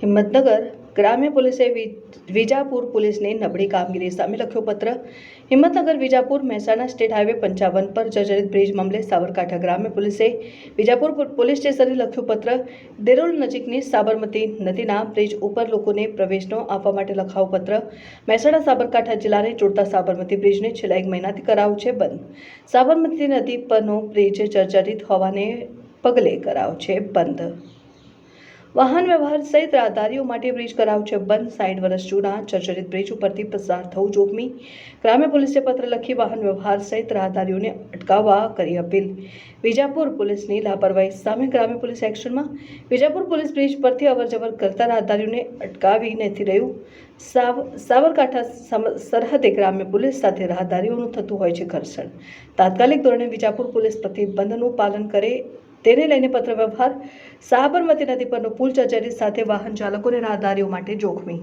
હિંમતનગર ગ્રામ્ય પોલીસે વિજાપુર પોલીસની નબળી કામગીરી સામે લખ્યો પત્ર. હિંમતનગર વિજાપુર મહેસાણા સ્ટેટ હાઈવે 55 પર જર્જરિત બ્રિજ મામલે સાબરકાંઠા ગ્રામ્ય પોલીસે વિજાપુર પોલીસ સ્ટેશને લખ્યો પત્ર. દેરોલ નજીકની સાબરમતી નદીના બ્રિજ ઉપર લોકોને પ્રવેશ ન આપવા માટે લખાયો પત્ર. મહેસાણા સાબરકાંઠા જિલ્લાને જોડતા સાબરમતી બ્રિજને છેલ્લા 1 મહિનાથી કરાયો છે બંધ. સાબરમતી નદી પરનો બ્રિજ જર્જરિત હોવાને પગલે કરાયો છે બંધ. વાહન વ્યવહાર સહિત રાહદારીઓ માટે બ્રિજ કરાયો છે બંધ. 60 વર્ષ જૂના જર્જરિત બ્રિજ ઉપરથી પસાર થવું જોખમી. ગ્રામ્ય પોલીસે પત્ર લખી વાહન વ્યવહાર સહિત રાહદારીઓને અટકાવવા કરી અપીલ. વિજાપુર પોલીસની લાપરવાહી સામે ગ્રામ્ય પોલીસ એક્શનમાં. વિજાપુર પોલીસ બ્રિજ પરથી અવરજવર કરતા રાહદારીઓને અટકાવી નથી રહ્યું. સાબરકાંઠા સરહદે ગ્રામ્ય પોલીસ સાથે રાહદારીઓનું થતું હોય છે ઘર્ષણ. તાત્કાલિક ધોરણે વિજાપુર પોલીસ પ્રતિબંધનું પાલન કરે તેને લઈને પત્ર વ્યવહાર. સાબરમતી નદી પરનો પુલ જર્જરિત સાથે વાહન ચાલકો અને રાહદારીઓ માટે જોખમી.